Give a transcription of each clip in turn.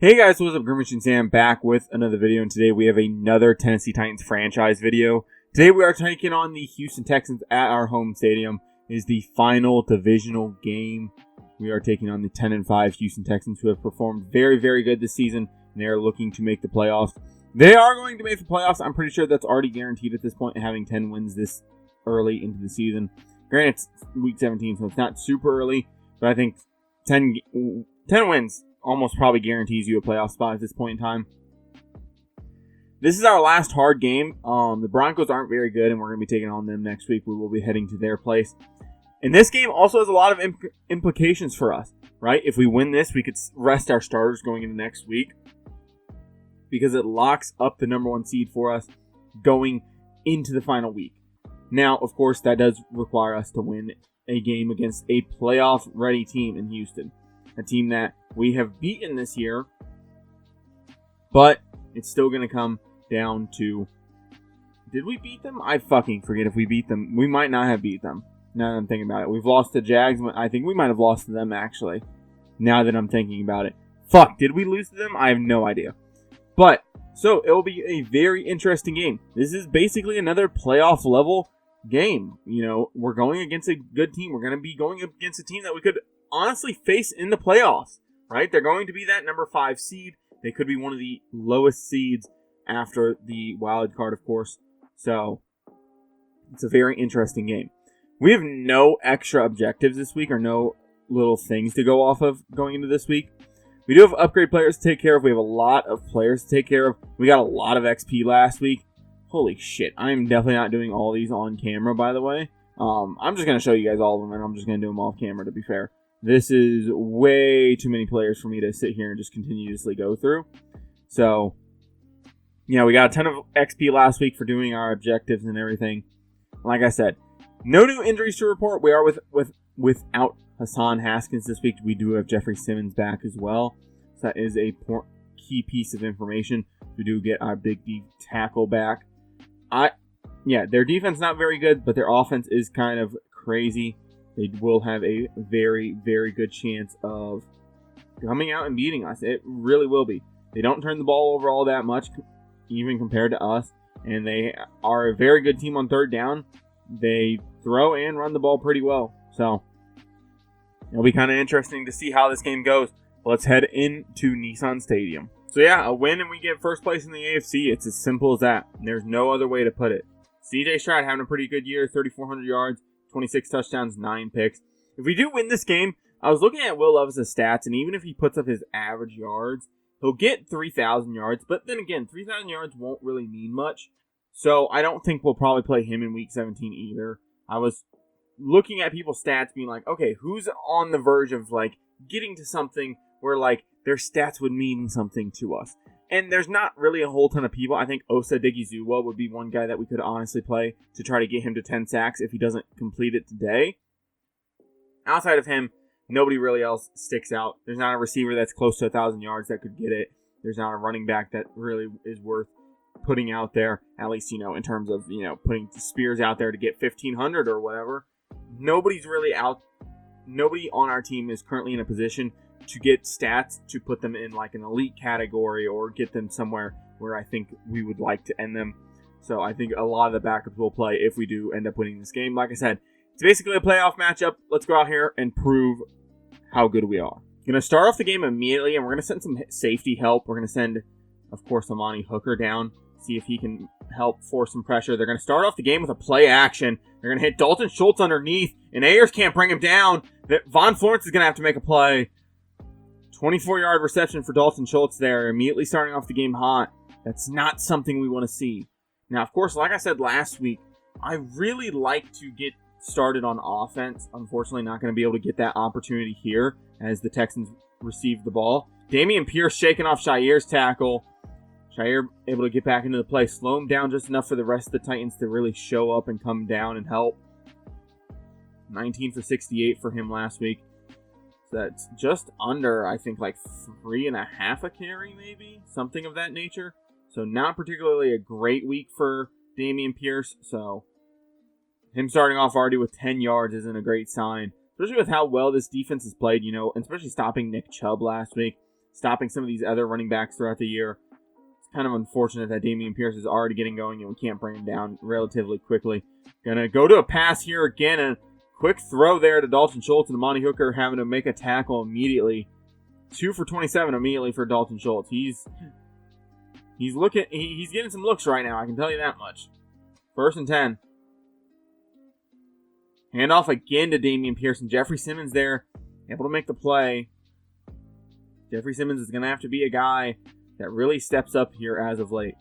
Hey guys, what's up? GreenMachineSam back with another video, and today we have another Tennessee Titans franchise video. Today we are taking on the Houston Texans at our home stadium. It is the final divisional game. We are taking on the 10-5 Houston Texans, who have performed very, very good this season, and they are looking to make the playoffs. They are going to make the playoffs. I'm pretty sure that's already guaranteed at this point, having 10 wins this early into the season. Granted, it's week 17, so it's not super early, but I think 10 wins almost probably guarantees you a playoff spot at this point in time. This is our last hard game. The Broncos aren't very good, and we're going to be taking on them next week. We will be heading to their place. And this game also has a lot of implications for us, right? If we win this, we could rest our starters going into next week because it locks up the number one seed for us going into the final week. Now, of course, that does require us to win a game against a playoff-ready team in Houston. A team that we have beaten this year, but it's still going to come down to, did we beat them? I fucking forget if we beat them. We might not have beat them, now that I'm thinking about it. We've lost to Jags. I think we might have lost to them, actually, now that I'm thinking about it. Fuck, did we lose to them? I have no idea. But, so, it will be a very interesting game. This is basically another playoff-level game. You know, we're going against a good team. We're going to be going against a team that we could honestly face in the playoffs, right? They're going to be that number 5 seed. They could be one of the lowest seeds after the wild card, of course. So, it's a very interesting game. We have no extra objectives this week, or no little things to go off of going into this week. We do have upgrade players to take care of. We have a lot of players to take care of. We got a lot of XP last week. Holy shit. I'm definitely not doing all these on camera, by the way. I'm just going to show you guys all of them, and I'm just going to do them off camera, to be fair. This is way too many players for me to sit here and just continuously go through. So, yeah, we got a ton of XP last week for doing our objectives and everything. Like I said, no new injuries to report. We are without Hassan Haskins this week. We do have Jeffrey Simmons back as well. So that is a key piece of information. We do get our big D tackle back. Their defense not very good, but their offense is kind of crazy. They will have a very, very good chance of coming out and beating us. It really will be. They don't turn the ball over all that much, even compared to us. And they are a very good team on third down. They throw and run the ball pretty well. So, it'll be kind of interesting to see how this game goes. Let's head into Nissan Stadium. So yeah, a win and we get first place in the AFC. It's as simple as that. There's no other way to put it. CJ Stroud having a pretty good year, 3,400 yards. 26 touchdowns, 9 picks. If we do win this game, I was looking at Will Levis' stats, and even if he puts up his average yards, he'll get 3,000 yards. But then again, 3,000 yards won't really mean much. So I don't think we'll probably play him in Week 17 either. I was looking at people's stats being like, okay, who's on the verge of like getting to something where like their stats would mean something to us? And there's not really a whole ton of people. I think Osa Digizuwa would be one guy that we could honestly play to try to get him to 10 sacks if he doesn't complete it today. Outside of him, nobody really else sticks out. There's not a receiver that's close to 1,000 yards that could get it. There's not a running back that really is worth putting out there, at least, in terms of, putting Spears out there to get 1,500 or whatever. Nobody's really out. Nobody on our team is currently in a position to get stats to put them in like an elite category or get them somewhere where I think we would like to end them. So I think a lot of the backups will play if we do end up winning this game. Like I said, it's basically a playoff matchup. Let's go out here and prove how good we are. Going to start off the game immediately, and we're going to send some safety help. We're going to send, of course, Amani Hooker down, see if he can help force some pressure. They're going to start off the game with a play action. They're going to hit Dalton Schultz underneath, and Ayers can't bring him down. Von Florence is going to have to make a play. 24-yard reception for Dalton Schultz there, immediately starting off the game hot. That's not something we want to see. Now, of course, like I said last week, I really like to get started on offense. Unfortunately, not going to be able to get that opportunity here as the Texans receive the ball. Dameon Pierce shaking off Shair's tackle. Shair able to get back into the play, slow him down just enough for the rest of the Titans to really show up and come down and help. 19 for 68 for him last week. That's just under, I think, like 3.5 a carry, maybe? Something of that nature. So not particularly a great week for Dameon Pierce. So him starting off already with 10 yards isn't a great sign. Especially with how well this defense has played, especially stopping Nick Chubb last week. stopping some of these other running backs throughout the year. It's kind of unfortunate that Dameon Pierce is already getting going and we can't bring him down relatively quickly. Gonna go to a pass here again, and quick throw there to Dalton Schultz, and Amani Hooker having to make a tackle immediately. 2 for 27 immediately for Dalton Schultz. He's getting some looks right now, I can tell you that much. 1st and 10. Handoff again to Dameon Pierce. Jeffrey Simmons there, able to make the play. Jeffrey Simmons is going to have to be a guy that really steps up here as of late.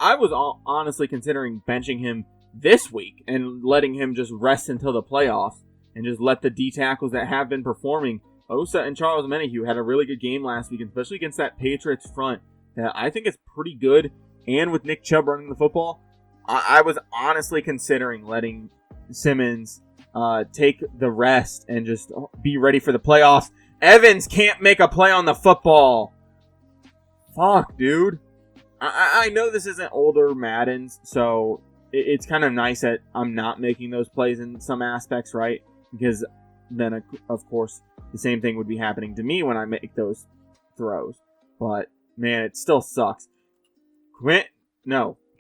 I was honestly considering benching him this week and letting him just rest until the playoffs and just let the D tackles that have been performing. Osa and Charles Menahue had a really good game last week, especially against that Patriots front that I think is pretty good. And with Nick Chubb running the football, I was honestly considering letting Simmons take the rest and just be ready for the playoffs. Evans can't make a play on the football. Fuck, dude. I know this isn't older Maddens, so it's kind of nice that I'm not making those plays in some aspects, right? Because then, of course, the same thing would be happening to me when I make those throws. But, man, it still sucks.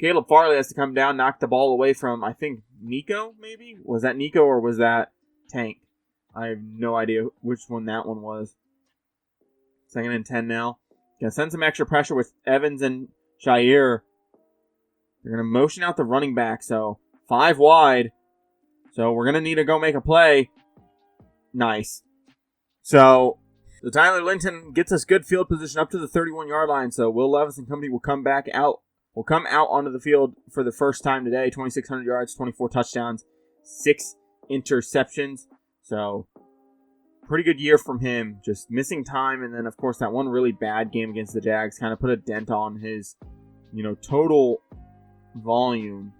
Caleb Farley has to come down, knock the ball away from, I think, Nico, maybe? Was that Nico or was that Tank? I have no idea which one that one was. 2nd and 10 now. Gonna send some extra pressure with Evans and Shair. They're gonna motion out the running back, so 5 wide. So we're gonna need to go make a play. Nice. So Tyler Linton gets us good field position up to the 31-yard line. So Will Levis and company will come out onto the field for the first time today. 2,600 yards, 24 touchdowns, 6 interceptions. So pretty good year from him. Just missing time, and then of course that one really bad game against the Jags kind of put a dent on his, total volume.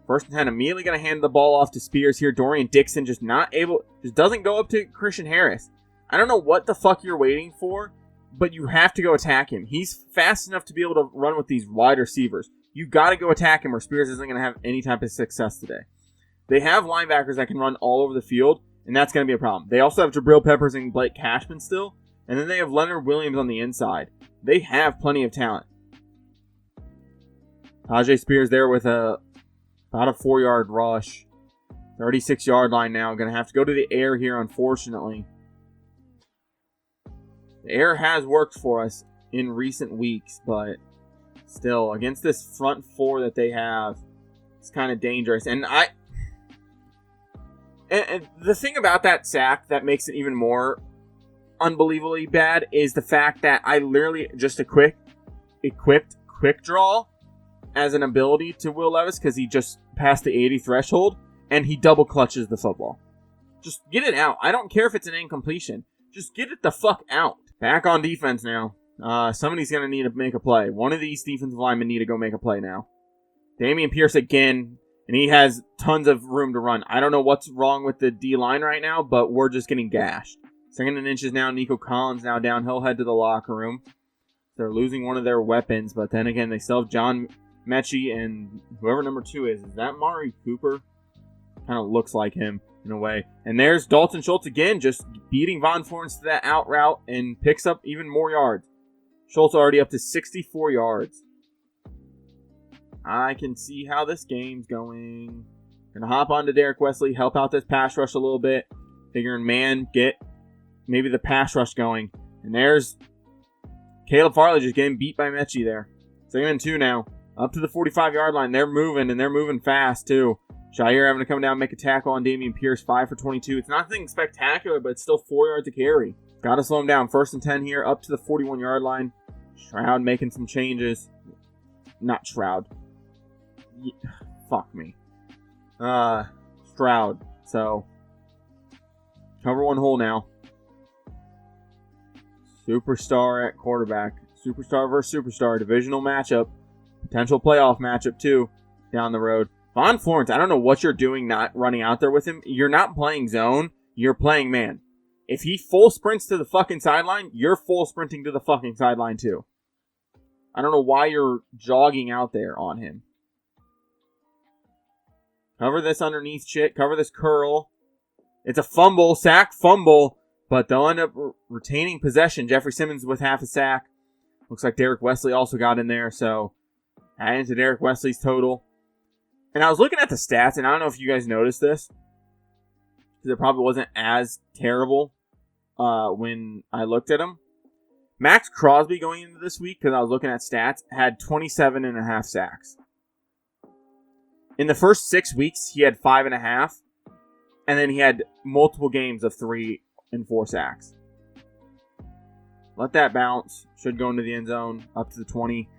1st and 10, immediately going to hand the ball off to Spears here. Dorian Dixon just doesn't go up to Christian Harris. I don't know what the fuck you're waiting for, but you have to go attack him. He's fast enough to be able to run with these wide receivers. You got to go attack him or Spears isn't going to have any type of success today. They have linebackers that can run all over the field, and that's going to be a problem. They also have Jabril Peppers and Blake Cashman still, and then they have Leonard Williams on the inside. They have plenty of talent. Tajay Spears there with about a 4-yard rush. 36-yard line now. Going to have to go to the air here, unfortunately. The air has worked for us in recent weeks, but still, against this front 4 that they have, it's kind of dangerous. And the thing about that sack that makes it even more unbelievably bad is the fact that I literally just equipped quick draw as an ability to Will Levis because he just passed the 80 threshold and he double clutches the football. Just get it out. I don't care if it's an incompletion. Just get it the fuck out. Back on defense now. Somebody's going to need to make a play. One of these defensive linemen need to go make a play now. Dameon Pierce again, and he has tons of room to run. I don't know what's wrong with the D-line right now, but we're just getting gashed. 2nd and inches now. Nico Collins now down. He'll head to the locker room. They're losing one of their weapons, but then again, they still have John Mechie and whoever number 2 is. Is that Mari Cooper? Kind of looks like him in a way. And there's Dalton Schultz again, just beating Von Florence to that out route and picks up even more yards. Schultz already up to 64 yards. I can see how this game's going. Gonna hop on to Derek Wesley, help out this pass rush a little bit. Figuring, get maybe the pass rush going. And there's Caleb Farley just getting beat by Mechie there. 2nd and 2 now. Up to the 45-yard line. They're moving, and they're moving fast, too. Shair having to come down and make a tackle on Dameon Pierce. 5 for 22. It's nothing spectacular, but it's still 4 yards to carry. Got to slow him down. 1st and 10 here, up to the 41-yard line. Shroud making some changes. Not Shroud. Fuck me. Stroud. So, cover one hole now. Superstar at quarterback. Superstar versus superstar. Divisional matchup. Potential playoff matchup, too, down the road. Von Florence, I don't know what you're doing not running out there with him. You're not playing zone. You're playing man. If he full sprints to the fucking sideline, you're full sprinting to the fucking sideline, too. I don't know why you're jogging out there on him. Cover this underneath shit. Cover this curl. It's a fumble. Sack fumble. but they'll end up retaining possession. Jeffrey Simmons with half a sack. Looks like Derek Wesley also got in there, so adding to Derek Wesley's total. And I was looking at the stats, and I don't know if you guys noticed this, because it probably wasn't as terrible when I looked at them. Max Crosby going into this week, because I was looking at stats, had 27.5 sacks. In the first 6 weeks, he had 5.5, and then he had multiple games of 3 and 4 sacks. Let that bounce. Should go into the end zone, up to the 20.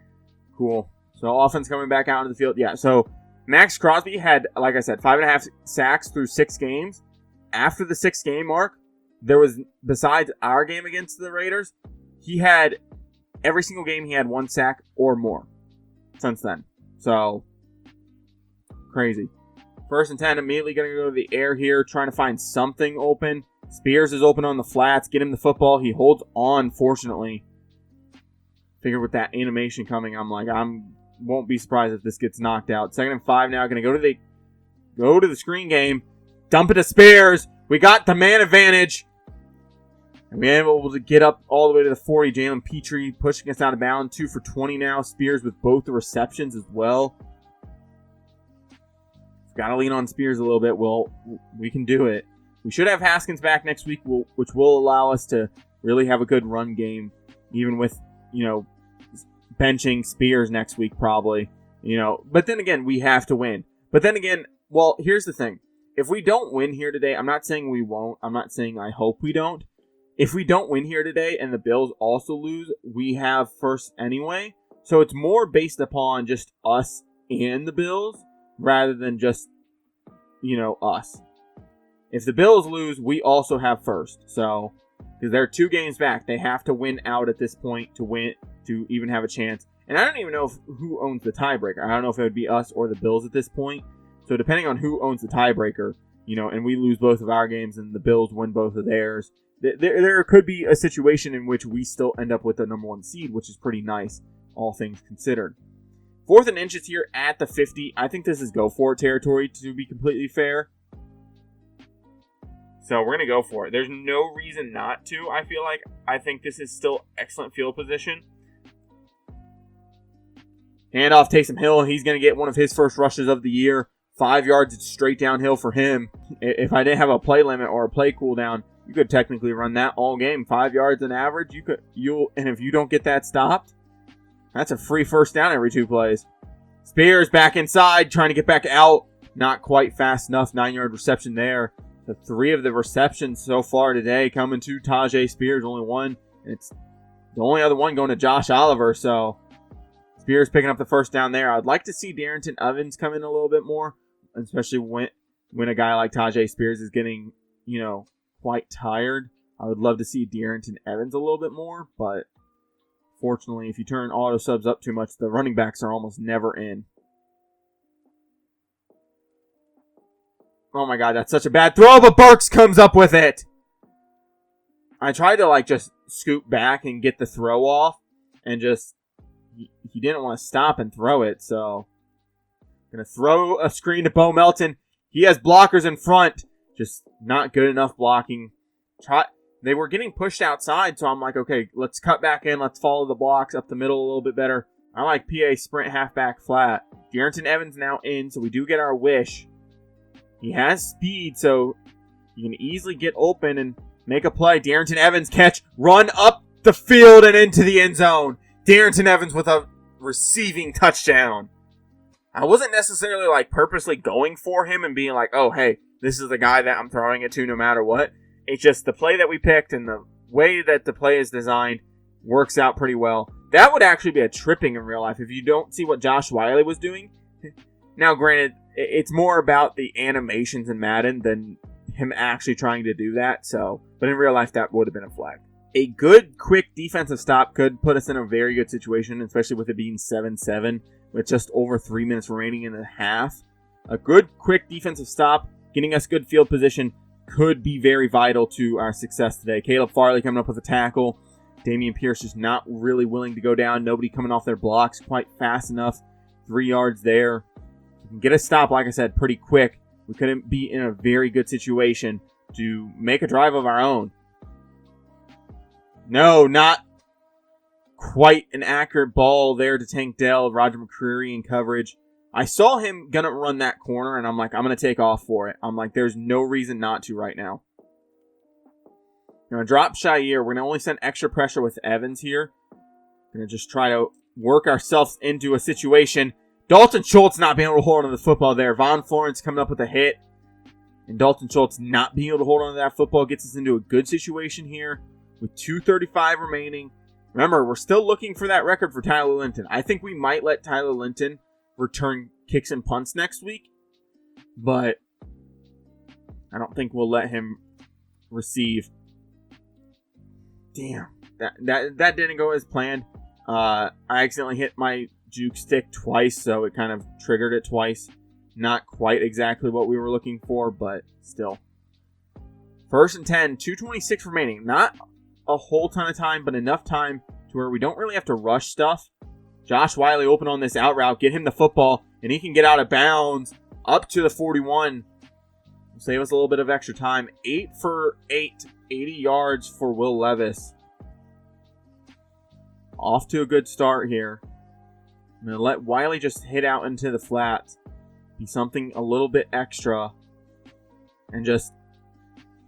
Cool. So offense coming back out into the field. Yeah, so Max Crosby had, like I said, 5.5 sacks through 6 games. After the 6-game mark, there was, besides our game against the Raiders, he had, every single game he had 1 sack or more since then. So, crazy. 1st and 10, immediately going to go to the air here, trying to find something open. Spears is open on the flats. Get him the football. He holds on, fortunately. Figure with that animation coming, I'm like, won't be surprised if this gets knocked out. 2nd and 5 now. Going to go to the screen game. Dump it to Spears. We got the man advantage. And we were able to get up all the way to the 40. Jalen Petrie pushing us out of bounds. 2 for 20 now. Spears with both the receptions as well. Got to lean on Spears a little bit. Well, we can do it. We should have Haskins back next week, which will allow us to really have a good run game, even with, benching Spears next week probably. But then again, we have to win. But then again, well, here's the thing. If we don't win here today, I'm not saying we won't. I'm not saying I hope we don't. If we don't win here today and the Bills also lose, we have first anyway. So it's more based upon just us and the Bills rather than just, us. If the Bills lose, we also have first. So, because they're 2 games back, they have to win out at this point to even have a chance. And I don't even know who owns the tiebreaker. I don't know if it would be us or the Bills at this point. So depending on who owns the tiebreaker, and we lose both of our games and the Bills win both of theirs, there could be a situation in which we still end up with the number 1 seed, which is pretty nice, all things considered. 4th and inches here at the 50. I think this is go for it territory, to be completely fair. So we're going to go for it. There's no reason not to, I feel like. I think this is still excellent field position. Handoff, Taysom Hill. He's going to get one of his first rushes of the year. 5 yards straight downhill for him. If I didn't have a play limit or a play cooldown, you could technically run that all game. 5 yards on average. And if you don't get that stopped, that's a free first down every 2 plays. Spears back inside, trying to get back out. Not quite fast enough. 9-yard reception there. The 3 of the receptions so far today coming to Tajay Spears. Only 1. And it's the only other one going to Josh Oliver. So Spears picking up the first down there. I'd like to see Darrington Evans come in a little bit more. Especially when a guy like Tajay Spears is getting, quite tired. I would love to see Darrington Evans a little bit more. But fortunately, if you turn auto subs up too much, the running backs are almost never in. Oh my God, that's such a bad throw, but Burks comes up with it. I tried to just scoot back and get the throw off, and he didn't want to stop and throw it, so gonna throw a screen to Bo Melton. He has blockers in front, just not good enough blocking. They were getting pushed outside, so I'm like, okay, let's cut back in, let's follow the blocks up the middle a little bit better. I like PA sprint halfback flat. Darrington Evans now in, so we do get our wish. He has speed, so you can easily get open and make a play. Darrington Evans catch, run up the field and into the end zone. Darrington Evans with a receiving touchdown. I wasn't necessarily purposely going for him and being like, oh, hey, this is the guy that I'm throwing it to no matter what. It's just the play that we picked and the way that the play is designed works out pretty well. That would actually be a tripping in real life if you don't see what Josh Wiley was doing. Now, granted, it's more about the animations in Madden than him actually trying to do that. But in real life, that would have been a flag. A good, quick defensive stop could put us in a very good situation, especially with it being 7-7 with just over 3 minutes remaining in the half. A good, quick defensive stop, getting us good field position, could be very vital to our success today. Caleb Farley coming up with a tackle. Dameon Pierce just not really willing to go down. Nobody coming off their blocks quite fast enough. 3 yards there. We can get a stop, like I said, pretty quick. We couldn't be in a very good situation to make a drive of our own. No, not quite an accurate ball there to Tank Dell. Roger McCreary in coverage. I saw him gonna run that corner, and I'm like, I'm gonna take off for it. I'm like, there's no reason not to right now. Gonna drop Shair. We're gonna only send extra pressure with Evans here. Gonna just try to work ourselves into a situation. Dalton Schultz not being able to hold on to the football there. Von Florence coming up with a hit. And Dalton Schultz not being able to hold on to that football gets us into a good situation here with 2:35 remaining. Remember, we're still looking for that record for Tyler Linton. I think we might let Tyler Linton return kicks and punts next week, but I don't think we'll let him receive. Damn, that didn't go as planned. I accidentally hit my juke stick twice, so it kind of triggered it twice. Not quite exactly what we were looking for, but still. 1st and 10, 2:26 remaining. Not a whole ton of time, but enough time to where we don't really have to rush stuff. Josh Wiley open on this out route. Get him the football, and he can get out of bounds up to the 41. Save us a little bit of extra time. 8 for 8, 80 yards for Will Levis. Off to a good start here. I'm going to let Wiley just hit out into the flats. Be something a little bit extra. And just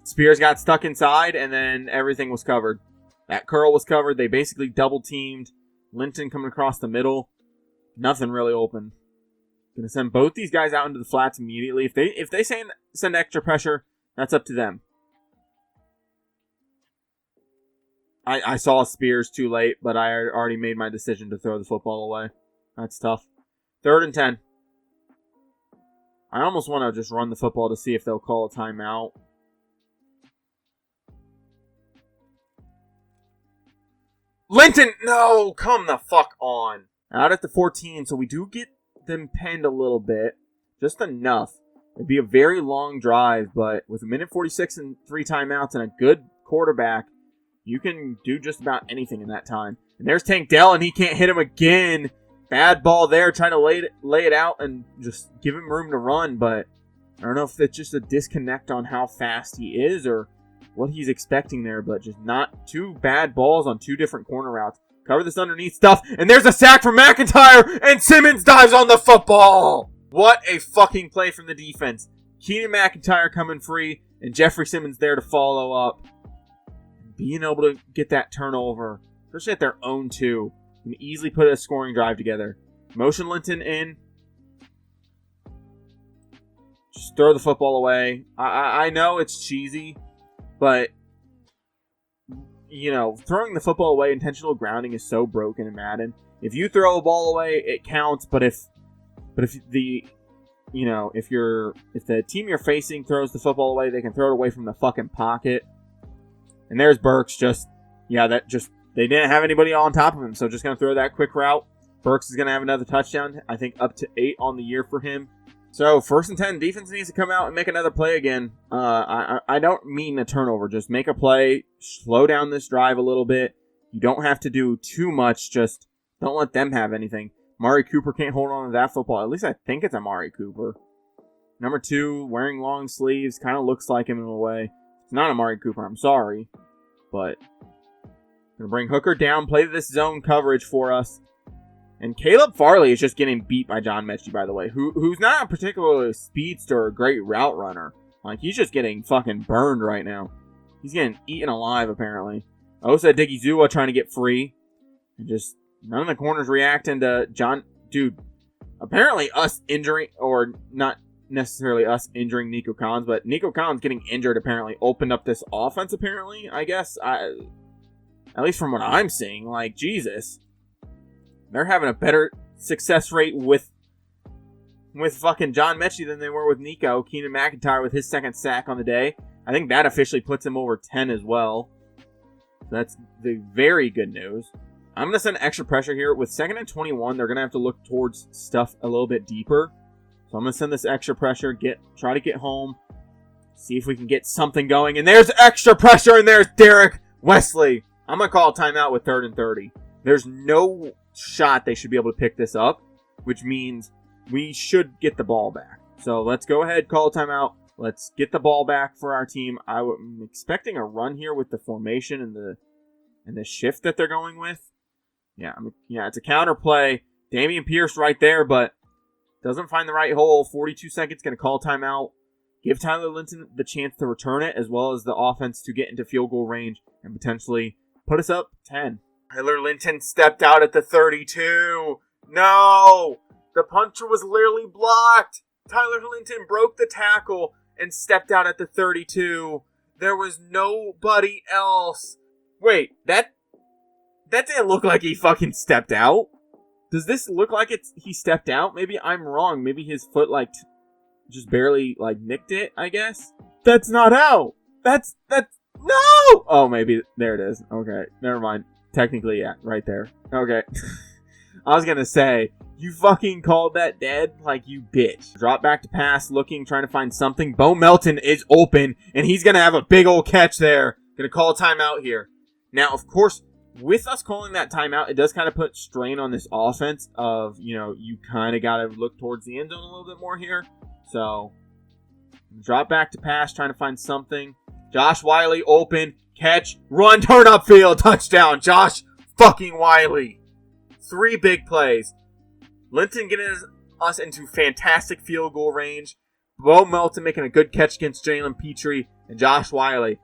Spears got stuck inside, and then everything was covered. That curl was covered. They basically double-teamed. Linton coming across the middle. Nothing really open. Gonna send both these guys out into the flats immediately. If they send extra pressure, that's up to them. I saw Spears too late, but I already made my decision to throw the football away. That's tough. 3rd and 10. I almost want to just run the football to see if they'll call a timeout. Linton! No! Come the fuck on. Out at the 14, so we do get them penned a little bit. Just enough. It'd be a very long drive, but with 1:46 and 3 timeouts and a good quarterback, you can do just about anything in that time. And there's Tank Dell, and he can't hit him again. Bad ball there, trying to lay it out and just give him room to run, but I don't know if it's just a disconnect on how fast he is or what he's expecting there, but just not 2 bad balls on 2 different corner routes. Cover this underneath stuff, and there's a sack from McIntyre, and Simmons dives on the football! What a fucking play from the defense. Keenan McIntyre coming free, and Jeffrey Simmons there to follow up. Being able to get that turnover, especially at their own 2, can easily put a scoring drive together. Motion Linton in. Just throw the football away. I know it's cheesy, but you know, throwing the football away, intentional grounding is so broken in Madden. If you throw a ball away, it counts, but if the team you're facing throws the football away, they can throw it away from the fucking pocket. And there's Burks they didn't have anybody on top of him, so just going to throw that quick route. Burks is going to have another touchdown, I think up to 8 on the year for him. So, 1st and 10, defense needs to come out and make another play again. I don't mean a turnover. Just make a play, slow down this drive a little bit. You don't have to do too much. Just don't let them have anything. Amari Cooper can't hold on to that football. At least I think it's Amari Cooper. Number 2, wearing long sleeves. Kind of looks like him in a way. It's not Amari Cooper, I'm sorry. But, going to bring Hooker down, play this zone coverage for us. And Caleb Farley is just getting beat by John Mechie, by the way, who's not a particularly speedster or great route runner. Like, he's just getting fucking burned right now. He's getting eaten alive, apparently. Osa Digizua trying to get free. And just none of the corners reacting to John. Dude, apparently us injuring, or not necessarily us injuring Nico Collins, but Nico Collins getting injured apparently opened up this offense, apparently, I guess. At least from what I'm seeing. Like, Jesus. They're having a better success rate with fucking John Mechie than they were with Nico. Keenan McIntyre with his 2nd sack on the day. I think that officially puts him over 10 as well. That's the very good news. I'm going to send extra pressure here. With 2nd and 21, they're going to have to look towards stuff a little bit deeper. So I'm going to send this extra pressure. Try to get home. See if we can get something going. And there's extra pressure, and there's Derek Wesley. I'm going to call a timeout with 3rd and 30. There's no shot they should be able to pick this up, which means we should get the ball back. So let's go ahead, call a timeout. Let's get the ball back for our team. I'm expecting a run here with the formation and and the shift that they're going with. Yeah, it's a counter play. Damian Pierce right there, but doesn't find the right hole. 42 seconds, going to call timeout. Give Tyler Linton the chance to return it, as well as the offense to get into field goal range and potentially put us up 10. Tyler Linton stepped out at the 32. No! The puncher was literally blocked. Tyler Linton broke the tackle and stepped out at the 32. There was nobody else. Wait, that didn't look like he fucking stepped out. Does this look like he stepped out? Maybe I'm wrong. Maybe his foot just barely nicked it, I guess. That's not out. That's no. Oh, maybe there it is. Okay, never mind. Technically, yeah, right there. Okay. I was gonna say, you fucking called that dead, you bitch. Drop back to pass, looking, trying to find something. Bo Melton is open, and he's gonna have a big old catch there. Gonna call a timeout here. Now, of course, with us calling that timeout, it does kind of put strain on this offense of, you kind of got to look towards the end zone a little bit more here. So, drop back to pass, trying to find something. Josh Wiley open, catch, run, turn upfield, touchdown. Josh fucking Wiley. 3 big plays. Linton getting us into fantastic field goal range. Bo Melton making a good catch against Jalen Petrie, and Josh Wiley.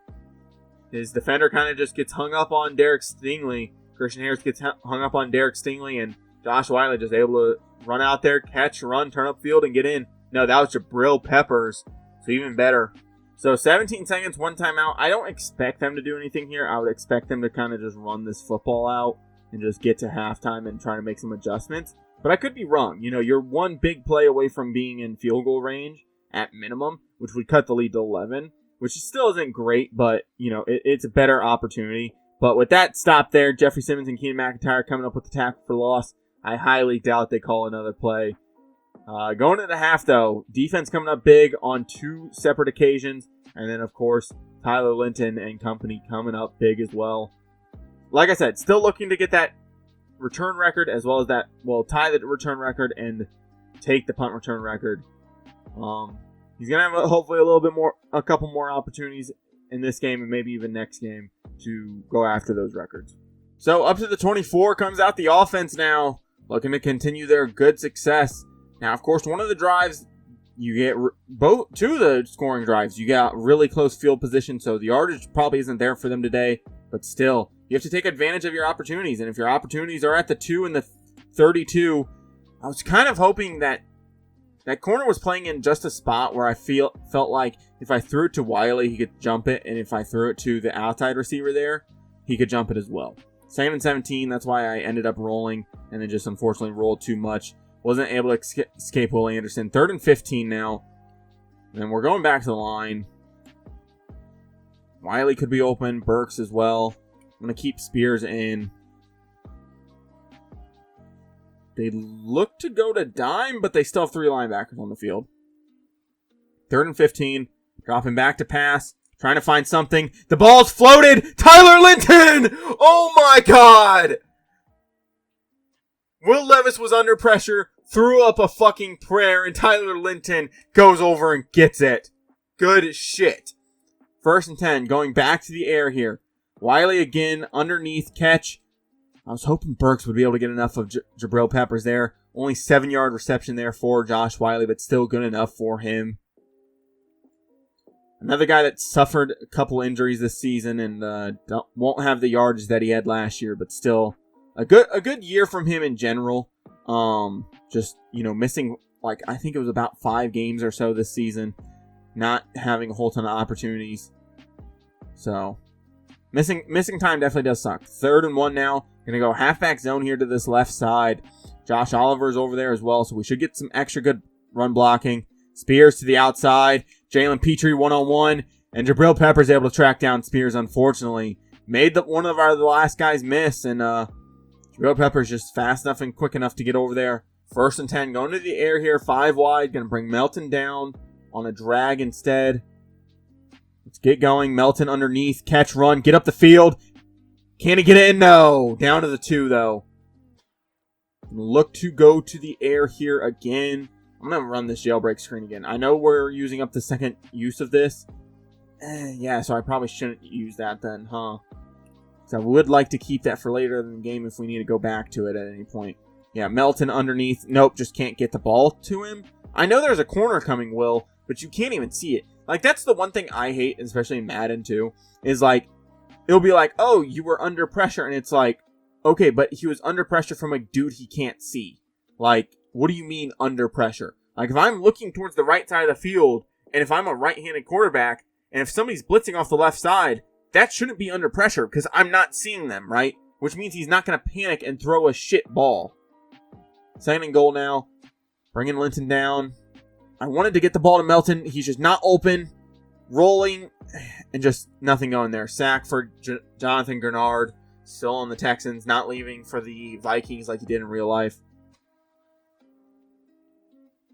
His defender kind of just gets hung up on Derek Stingley. Christian Harris gets hung up on Derek Stingley, and Josh Wiley just able to run out there, catch, run, turn up field, and get in. No, that was Jabril Peppers, so even better. So 17 seconds, 1 timeout. I don't expect them to do anything here. I would expect them to kind of just run this football out and just get to halftime and try to make some adjustments. But I could be wrong. You're 1 big play away from being in field goal range at minimum, which would cut the lead to 11. Which still isn't great, but, it's a better opportunity. But with that stop there, Jeffrey Simmons and Keenan McIntyre coming up with the tackle for loss. I highly doubt they call another play. Going into the half, though, defense coming up big on 2 separate occasions. And then, of course, Tyler Linton and company coming up big as well. Like I said, still looking to get that return record as well as tie the return record and take the punt return record. He's going to have hopefully a couple more opportunities in this game and maybe even next game to go after those records. So up to the 24 comes out the offense now, looking to continue their good success. Now, of course, one of the drives, you get 2 of the scoring drives, you got really close field position, so the yardage probably isn't there for them today, but still, you have to take advantage of your opportunities, and if your opportunities are at the 2 and the 32, I was kind of hoping that corner was playing in just a spot where I felt like if I threw it to Wiley, he could jump it, and if I threw it to the outside receiver there, he could jump it as well. 2nd and 17, that's why I ended up rolling, and then just unfortunately rolled too much. Wasn't able to escape Will Anderson. 3rd and 15 now, and then we're going back to the line. Wiley could be open, Burks as well. I'm going to keep Spears in. They look to go to dime, but they still have 3 linebackers on the field. 3rd and 15. Dropping back to pass. Trying to find something. The ball's floated. Tyler Linton! Oh my God! Will Levis was under pressure. Threw up a fucking prayer. And Tyler Linton goes over and gets it. Good shit. 1st and 10. Going back to the air here. Wiley again. Underneath catch. I was hoping Burks would be able to get enough of Jabril Peppers there. Only 7-yard reception there for Josh Wiley, but still good enough for him. Another guy that suffered a couple injuries this season and won't have the yardage that he had last year, but still a good year from him in general. Missing I think it was about 5 games or so this season, not having a whole ton of opportunities. So missing time definitely does suck. 3rd and 1 now. Going to go halfback zone here to this left side. Josh Oliver's over there as well, so we should get some extra good run blocking. Spears to the outside. Jalen Petrie one-on-one. And Jabril Peppers able to track down Spears, unfortunately. Made one of the last guys miss, and Jabril Peppers just fast enough and quick enough to get over there. 1st and 10. Going to the air here. 5 wide. Going to bring Melton down on a drag instead. Let's get going. Melton underneath. Catch, run. Get up the field. Can he get in? No. Down to the 2, though. Look to go to the air here again. I'm going to run this jailbreak screen again. I know we're using up the second use of this. Yeah, so I probably shouldn't use that then, huh? So I would like to keep that for later in the game if we need to go back to it at any point. Yeah, Melton underneath. Nope, just can't get the ball to him. I know there's a corner coming, Will, but you can't even see it. Like, that's the one thing I hate, especially in Madden too, is like, it'll be like, oh, you were under pressure, and it's like, okay, but he was under pressure from a dude he can't see. Like, what do you mean under pressure? Like, if I'm looking towards the right side of the field, and if I'm a right-handed quarterback, and if somebody's blitzing off the left side, that shouldn't be under pressure, because I'm not seeing them, right? Which means he's not going to panic and throw a shit ball. 2nd and goal now. Bringing Linton down. I wanted to get the ball to Melton. He's just not open. Rolling. And just nothing going there. Sack for Jonathan Grenard. Still on the Texans. Not leaving for the Vikings like he did in real life.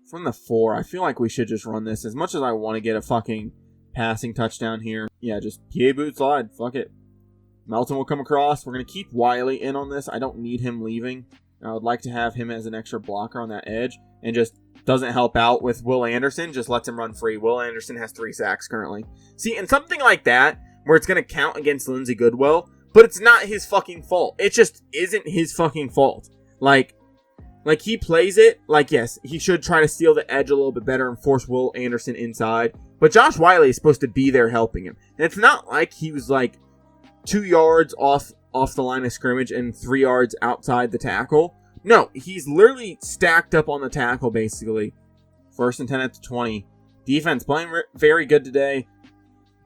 From the 4, I feel like we should just run this. As much as I want to get a fucking passing touchdown here. Yeah, just PA boot slide. Fuck it. Melton will come across. We're going to keep Wiley in on this. I don't need him leaving. I would like to have him as an extra blocker on that edge. And just doesn't help out with Will Anderson. Just lets him run free. Will Anderson has 3 sacks currently. See, and something like that, where it's going to count against Lindsey Goodwill, but it's not his fucking fault. It just isn't his fucking fault. Like he plays it, like, yes, he should try to steal the edge a little bit better and force Will Anderson inside. But Josh Wiley is supposed to be there helping him. And it's not like he was, like, 2 yards off the line of scrimmage and 3 yards outside the tackle. No, he's literally stacked up on the tackle, basically. 1st and 10 at the 20. Defense playing very good today.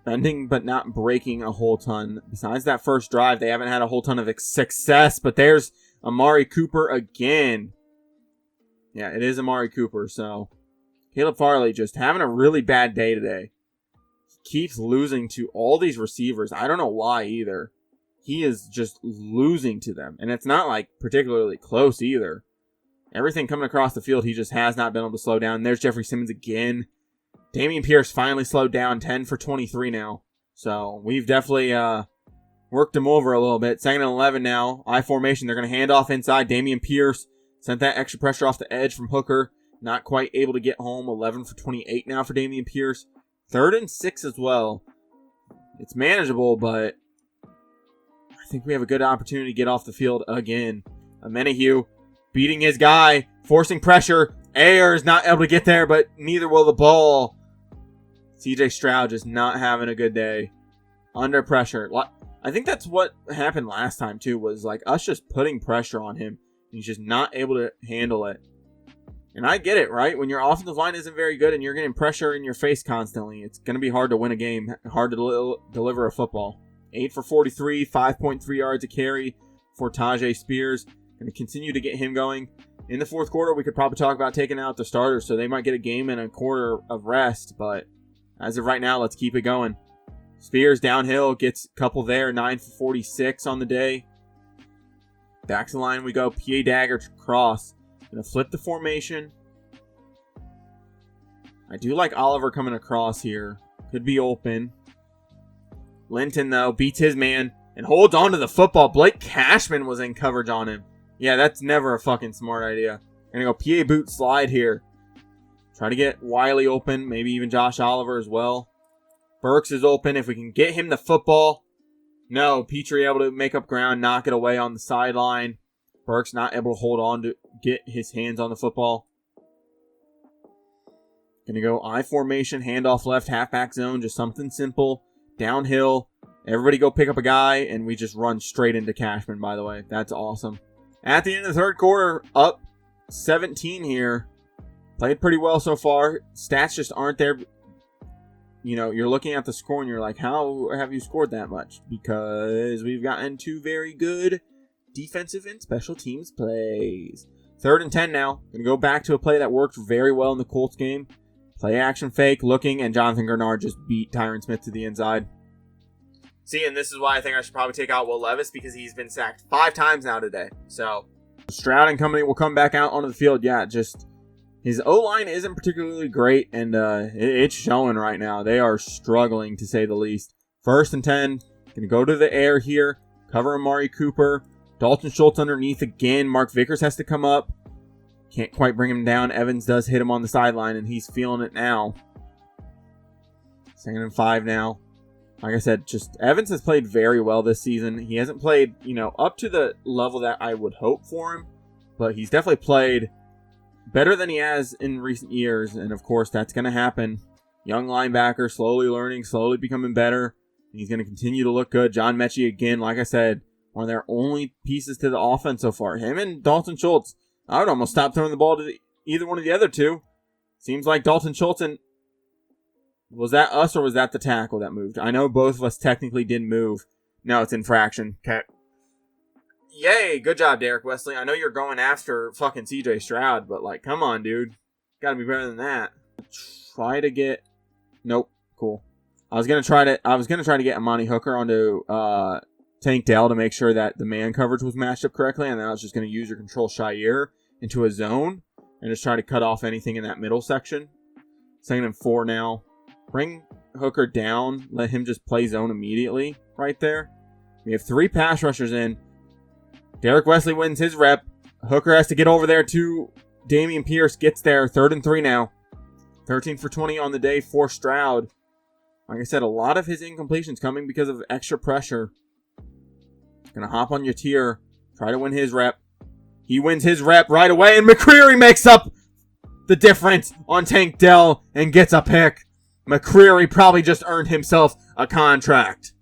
Bending but not breaking a whole ton. Besides that first drive, they haven't had a whole ton of success. But there's Amari Cooper again. Yeah, it is Amari Cooper. So Caleb Farley just having a really bad day today. He keeps losing to all these receivers. I don't know why either. He is just losing to them. And it's not like particularly close either. Everything coming across the field, he just has not been able to slow down. There's Jeffrey Simmons again. Dameon Pierce finally slowed down, 10 for 23 now. So we've definitely worked him over a little bit. 2nd and 11 now. I formation. They're going to hand off inside. Dameon Pierce sent that extra pressure off the edge from Hooker. Not quite able to get home. 11 for 28 now for Dameon Pierce. 3rd and 6 as well. It's manageable, but I think we have a good opportunity to get off the field again. Amenahue beating his guy, forcing pressure. Ayers not able to get there, but neither will the ball. CJ Stroud just not having a good day. Under pressure. I think that's what happened last time too, was like us just putting pressure on him. He's just not able to handle it. And I get it, right? When your offensive line isn't very good and you're getting pressure in your face constantly, it's going to be hard to win a game, hard to deliver a football. 8 for 43, 5.3 yards a carry for Tajay Spears. Going to continue to get him going. In the 4th quarter, we could probably talk about taking out the starters, so they might get a game and a quarter of rest. But as of right now, let's keep it going. Spears downhill, gets a couple there, 9 for 46 on the day. Back to the line we go. PA dagger cross. Going to flip the formation. I do like Oliver coming across here. Could be open. Linton, though, beats his man and holds on to the football. Blake Cashman was in coverage on him. Yeah, that's never a fucking smart idea. Going to go PA boot slide here. Try to get Wiley open. Maybe even Josh Oliver as well. Burks is open. If we can get him the football. No, Petrie able to make up ground, knock it away on the sideline. Burks not able to hold on to get his hands on the football. Going to go I formation, handoff left, halfback zone. Just something simple. Downhill. Everybody go pick up a guy, and we just run straight into Cashman, by the way. That's awesome. At the end of the 3rd quarter, up 17 here. Played pretty well so far. Stats just aren't there. You know, you're looking at the score and you're like, how have you scored that much? Because we've gotten 2 very good defensive and special teams plays. 3rd and 10 now. Going to go back to a play that worked very well in the Colts game. Play action fake, looking, and Jonathan Grenard just beat Tyron Smith to the inside. See, and this is why I think I should probably take out Will Levis, because he's been sacked 5 times now today. So, Stroud and company will come back out onto the field. Yeah, just his O-line isn't particularly great, and it's showing right now. They are struggling, to say the least. 1st and 10. Going to go to the air here. Cover Amari Cooper. Dalton Schultz underneath again. Mark Vickers has to come up. Can't quite bring him down. Evans does hit him on the sideline, and he's feeling it now. 2nd and 5 now. Like I said, just Evans has played very well this season. He hasn't played, up to the level that I would hope for him, but he's definitely played better than he has in recent years, and of course that's going to happen. Young linebacker, slowly learning, slowly becoming better. He's going to continue to look good. John Mechie, again, like I said, one of their only pieces to the offense so far. Him and Dalton Schultz. I would almost stop throwing the ball to either one of the other two. Seems like Dalton Schultz and... Was that us or was that the tackle that moved? I know both of us technically didn't move. No, it's infraction. Okay. Yay, good job, Derek Wesley. I know you're going after fucking CJ Stroud, but like, come on, dude. Gotta be better than that. Try to get... Nope. Cool. I was gonna try to get Amani Hooker onto Tank Dell to make sure that the man coverage was matched up correctly, and then I was just gonna use your control Shire into a zone and just try to cut off anything in that middle section. 2nd and 4 now. Bring Hooker down. Let him just play zone immediately right there. We have 3 pass rushers in. Derek Wesley wins his rep. Hooker has to get over there to Damian Pierce. Gets there. 3rd and 3 now. 13 for 20 on the day for Stroud. Like I said, a lot of his incompletions coming because of extra pressure. Gonna hop on your tier. Try to win his rep. He wins his rep right away. And McCreary makes up the difference on Tank Dell and gets a pick. McCreary probably just earned himself a contract.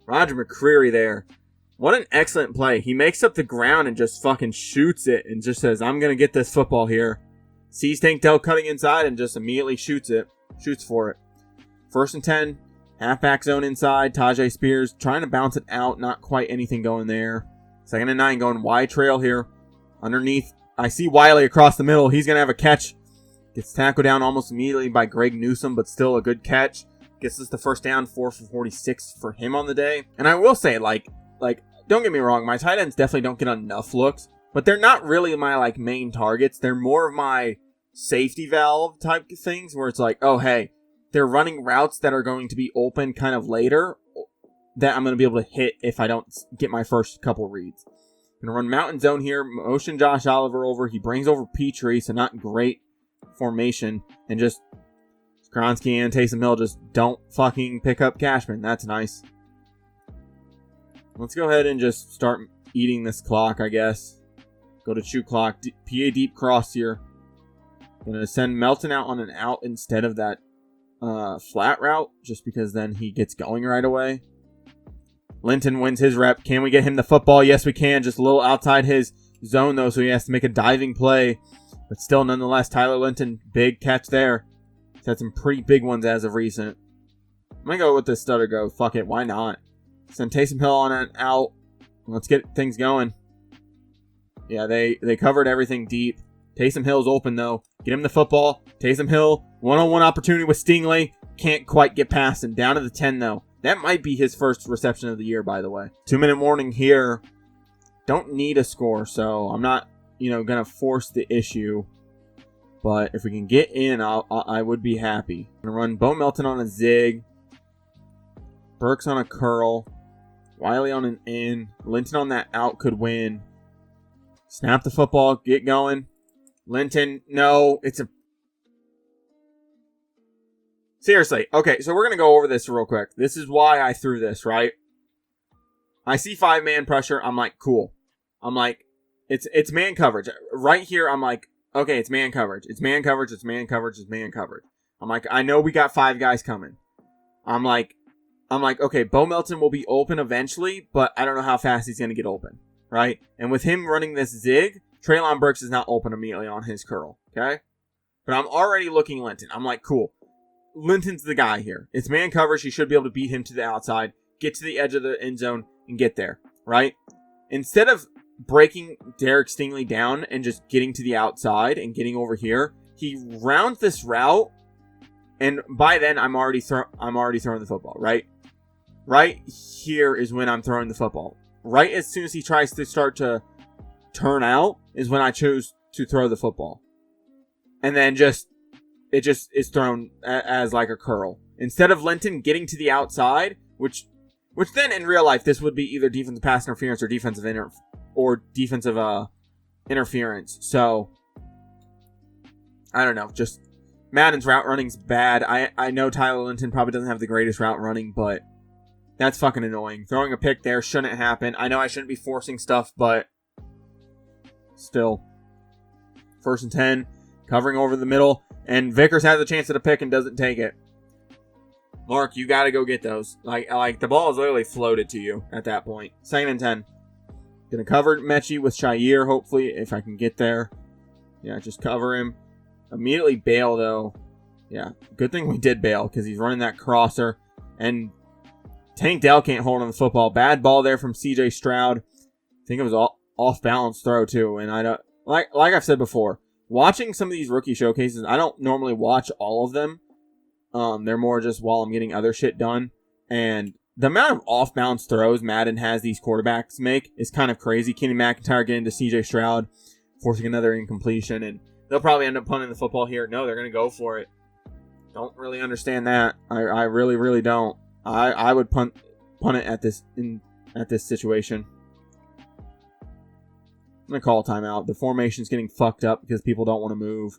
Roger McCreary there. What an excellent play. He makes up the ground and just fucking shoots it and just says, I'm going to get this football here. Sees Tank Dell cutting inside and just immediately shoots it. Shoots for it. 1st and 10. Halfback zone inside. Tajay Spears trying to bounce it out. Not quite anything going there. 2nd and 9 going wide trail here. Underneath. I see Wiley across the middle. He's going to have a catch. Gets tackled down almost immediately by Greg Newsome, but still a good catch. Gets us the first down, 4 for 46 for him on the day. And I will say, like, don't get me wrong, my tight ends definitely don't get enough looks, but they're not really my, main targets. They're more of my safety valve type things, where it's like, oh, hey, they're running routes that are going to be open kind of later that I'm going to be able to hit if I don't get my first couple reads. I'm going to run mountain zone here, motion Josh Oliver over. He brings over Petrie, so not great formation, and just Skronsky and Taysom Hill just don't fucking pick up Cashman. That's nice. Let's go ahead and just start eating this clock, I guess. Go to chew clock. PA deep cross here. Gonna send Melton out on an out instead of that flat route, just because then he gets going right away. Linton wins his rep. Can we get him the football? Yes, we can. Just a little outside his zone, though, so he has to make a diving play. But still, nonetheless, Tyler Linton, big catch there. He's had some pretty big ones as of recent. I'm going to go with this stutter go. Fuck it, why not? Send Taysom Hill on an out. Let's get things going. Yeah, they covered everything deep. Taysom Hill's open, though. Get him the football. Taysom Hill, one-on-one opportunity with Stingley. Can't quite get past him. Down to the 10, though. That might be his first reception of the year, by the way. 2-minute warning here. Don't need a score, so I'm not gonna force the issue, but if we can get in, I would be happy. I'm gonna run Bo Melton on a zig, Burks on a curl, Wiley on an in, Linton on that out could win. Snap the football, get going. Linton, no, it's a... Seriously, okay, so we're gonna go over this real quick. This is why I threw this, right? I see 5-man pressure, I'm like, cool. I'm like, it's man coverage. Right here, I'm like, okay, it's man coverage. It's man coverage, it's man coverage, it's man coverage. I'm like, I know we got 5 guys coming. I'm like, okay, Bo Melton will be open eventually, but I don't know how fast he's going to get open, right? And with him running this zig, Treylon Burks is not open immediately on his curl, okay? But I'm already looking Linton. I'm like, cool. Linton's the guy here. It's man coverage. He should be able to beat him to the outside, get to the edge of the end zone, and get there, right? Instead of breaking Derek Stingley down and just getting to the outside and getting over here, he rounds this route, and by then I'm already throwing the football, right? Right here is when I'm throwing the football. Right as soon as he tries to start to turn out is when I choose to throw the football. And then it just is thrown as like a curl. Instead of Linton getting to the outside, which then in real life this would be either defensive pass interference or defensive interference. So I don't know, just Madden's route running's bad. I know Tyler Linton probably doesn't have the greatest route running, but that's fucking annoying. Throwing a pick there shouldn't happen. I know I shouldn't be forcing stuff, but still. 1st and 10, covering over the middle, and Vickers has a chance at a pick and doesn't take it. Mark, you got to go get those. Like the ball is literally floated to you at that point. 2nd and 10. Gonna cover Mechie with Shair, hopefully, if I can get there. Yeah, just cover him. Immediately bail, though. Yeah, good thing we did bail, because he's running that crosser. And Tank Dell can't hold on the football. Bad ball there from C.J. Stroud. I think it was off-balance throw, too. And I don't... Like I've said before, watching some of these rookie showcases, I don't normally watch all of them. They're more just while I'm getting other shit done. And the amount of off-balance throws Madden has these quarterbacks make is kind of crazy. Kenny McIntyre getting to C.J. Stroud, forcing another incompletion, and they'll probably end up punting the football here. No, they're going to go for it. Don't really understand that. I really, really don't. I would punt it at this situation. I'm going to call a timeout. The formation's getting fucked up because people don't want to move.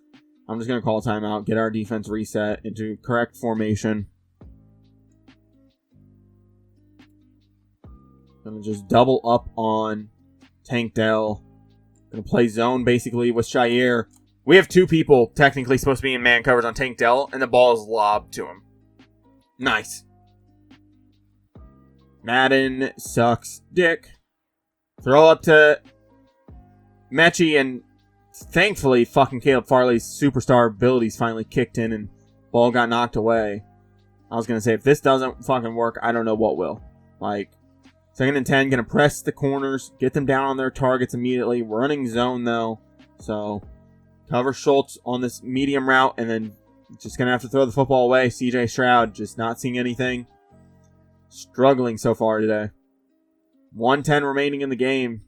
I'm just going to call a timeout, get our defense reset into correct formation. Going to just double up on Tank Dell. Going to play zone basically with Shair. We have 2 people technically supposed to be in man coverage on Tank Dell, and the ball is lobbed to him. Nice. Madden sucks dick. Throw up to Mechie, and thankfully fucking Caleb Farley's superstar abilities finally kicked in and ball got knocked away. I was going to say, if this doesn't fucking work, I don't know what will. Like, 2nd and 10, going to press the corners, get them down on their targets immediately. Running zone, though. So, cover Schultz on this medium route, and then just going to have to throw the football away. C.J. Stroud just not seeing anything. Struggling so far today. 1:10 remaining in the game.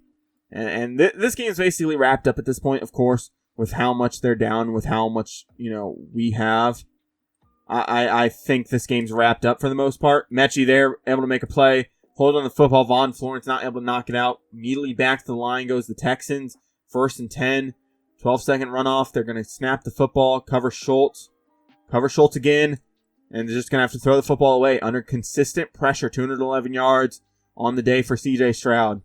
And this game is basically wrapped up at this point, of course, with how much they're down, with how much, we have. I think this game's wrapped up for the most part. Mechie there, able to make a play. Hold on the football. Von Florence not able to knock it out. Immediately back to the line goes the Texans. 1st and 10. 12-second runoff. They're going to snap the football. Cover Schultz. Cover Schultz again. And they're just going to have to throw the football away under consistent pressure. 211 yards on the day for C.J. Stroud.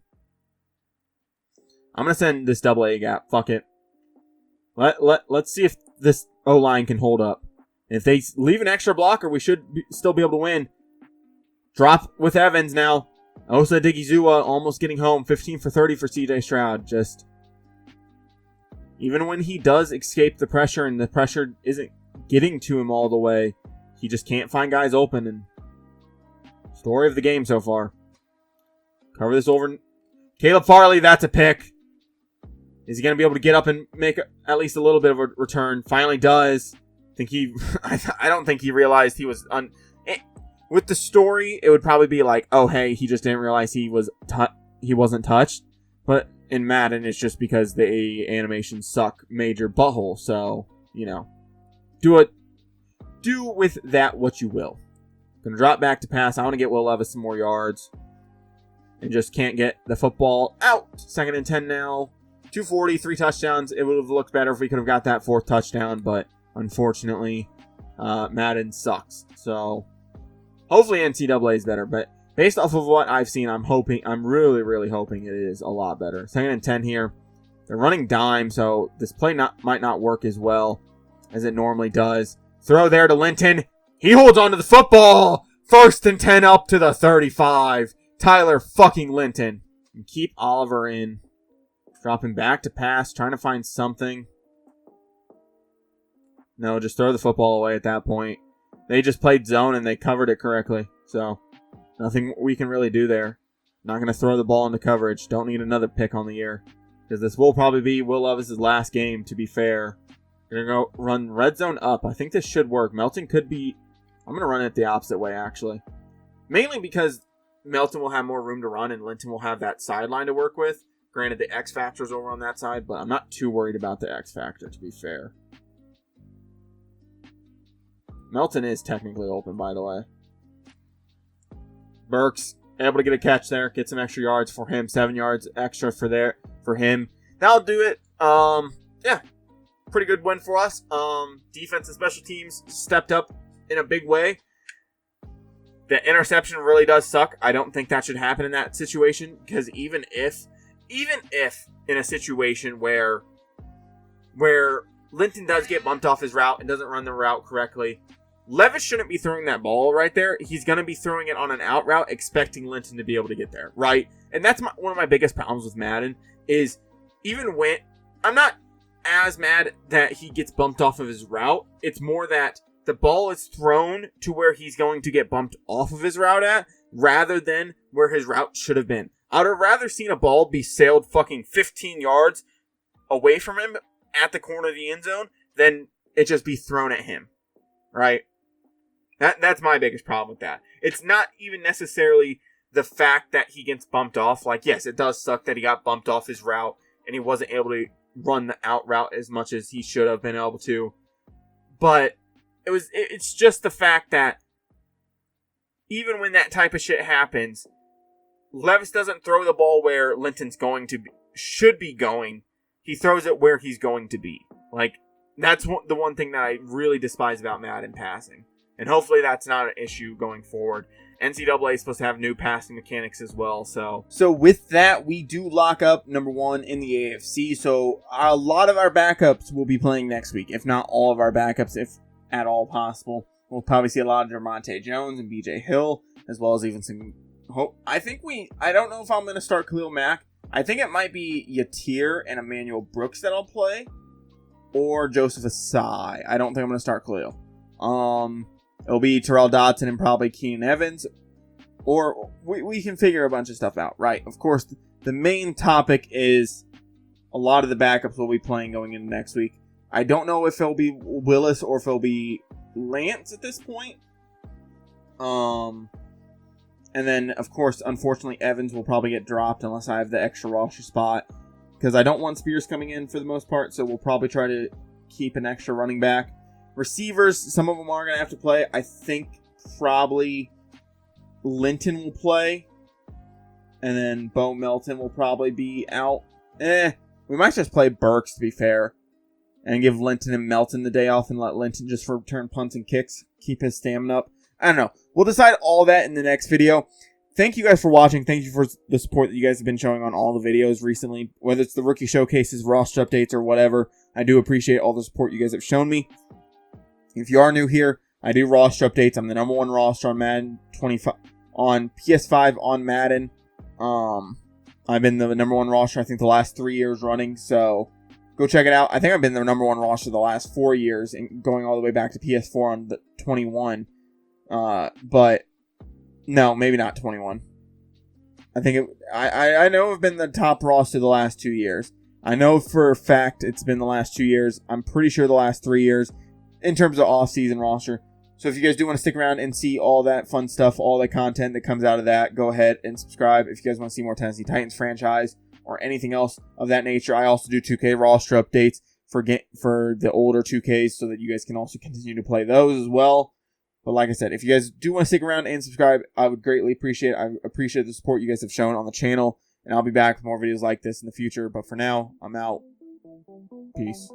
I'm going to send this double A gap. Fuck it. Let's see if this O-line can hold up. If they leave an extra blocker, we should still be able to win. Drop with Evans now. Osa Digizua almost getting home. 15 for 30 for CJ Stroud. Just, even when he does escape the pressure and the pressure isn't getting to him all the way, he just can't find guys open. And story of the game so far. Cover this over. Caleb Farley, that's a pick. Is he going to be able to get up and make at least a little bit of a return? Finally does. I don't think he realized he was with the story. It would probably be like, oh hey, he just didn't realize he wasn't touched. But in Madden, it's just because the animations suck major butthole. So do with that what you will. Gonna drop back to pass. I want to get Will Levis some more yards, and just can't get the football out. 2nd and 10 now. 240, 3 touchdowns. It would have looked better if we could have got that 4th touchdown, but unfortunately, Madden sucks. So, hopefully NCAA is better, but based off of what I've seen, I'm really, really hoping it is a lot better. 2nd and 10 here. They're running dime, so this play might not work as well as it normally does. Throw there to Linton. He holds on to the football. 1st and 10 up to the 35. Tyler fucking Linton. And keep Oliver in. Dropping back to pass, trying to find something. No, just throw the football away at that point. They just played zone and they covered it correctly. So, nothing we can really do there. Not going to throw the ball into coverage. Don't need another pick on the year. Because this will probably be Will Levis' last game, to be fair. We're going to go run red zone up. I think this should work. Melton could be... I'm going to run it the opposite way, actually. Mainly because Melton will have more room to run and Linton will have that sideline to work with. Granted, the X Factor's over on that side, but I'm not too worried about the X Factor, to be fair. Melton is technically open, by the way. Burks, able to get a catch there. Get some extra yards for him. 7 yards extra for him. That'll do it. Yeah. pretty good win for us. Defense and special teams stepped up in a big way. The interception really does suck. I don't think that should happen in that situation, because even if in a situation where Linton does get bumped off his route and doesn't run the route correctly, Levis shouldn't be throwing that ball right there. He's going to be throwing it on an out route, expecting Linton to be able to get there, right? And that's one of my biggest problems with Madden is even when I'm not as mad that he gets bumped off of his route. It's more that the ball is thrown to where he's going to get bumped off of his route at, rather than where his route should have been. I would have rather seen a ball be sailed fucking 15 yards away from him at the corner of the end zone than it just be thrown at him, right? That's my biggest problem with that. It's not even necessarily the fact that he gets bumped off. Like, yes, it does suck that he got bumped off his route and he wasn't able to run the out route as much as he should have been able to. But it's just the fact that even when that type of shit happens, Levis doesn't throw the ball where Linton's should be going. He throws it where he's going to be. Like, that's the one thing that I really despise about Madden passing. And hopefully that's not an issue going forward. NCAA is supposed to have new passing mechanics as well. So with that, we do lock up number 1 in the AFC. So a lot of our backups will be playing next week, if not all of our backups, if at all possible. We'll probably see a lot of Dermonte Jones and BJ Hill, as well as even some hope. I don't know if I'm going to start Khalil Mack. I think it might be Yatir and Emmanuel Brooks that I'll play, or Joseph Asai. I don't think I'm going to start Khalil. It'll be Terrell Dodson and probably Keenan Evans, or we can figure a bunch of stuff out, right? Of course, the main topic is a lot of the backups will be playing going into next week. I don't know if it'll be Willis or if it'll be Lance at this point. And then, of course, unfortunately, Evans will probably get dropped unless I have the extra roster spot, because I don't want Spears coming in for the most part, so we'll probably try to keep an extra running back. Receivers, some of them are going to have to play. I think probably Linton will play, and then Bo Melton will probably be out. We might just play Burks, to be fair, and give Linton and Melton the day off and let Linton just return punts and kicks, keep his stamina up. I don't know. We'll decide all that in the next video. Thank you guys for watching. Thank you for the support that you guys have been showing on all the videos recently, whether it's the rookie showcases, roster updates, or whatever. I do appreciate all the support you guys have shown me. If you are new here, I do roster updates. I'm the number 1 roster on Madden 25 on PS5 on Madden. I've been the number 1 roster, I think, the last 3 years running. So go check it out. I think I've been the number 1 roster the last 4 years, and going all the way back to PS4 on the 21. But no, maybe not 21. I think I know I've been the top roster the last 2 years. I know for a fact it's been the last 2 years. I'm pretty sure the last 3 years in terms of off-season roster. So if you guys do want to stick around and see all that fun stuff, all the content that comes out of that, go ahead and subscribe. If you guys want to see more Tennessee Titans franchise or anything else of that nature, I also do 2K roster updates for the older 2Ks so that you guys can also continue to play those as well. But like I said, if you guys do want to stick around and subscribe, I would greatly appreciate it. I appreciate the support you guys have shown on the channel, and I'll be back with more videos like this in the future. But for now, I'm out. Peace.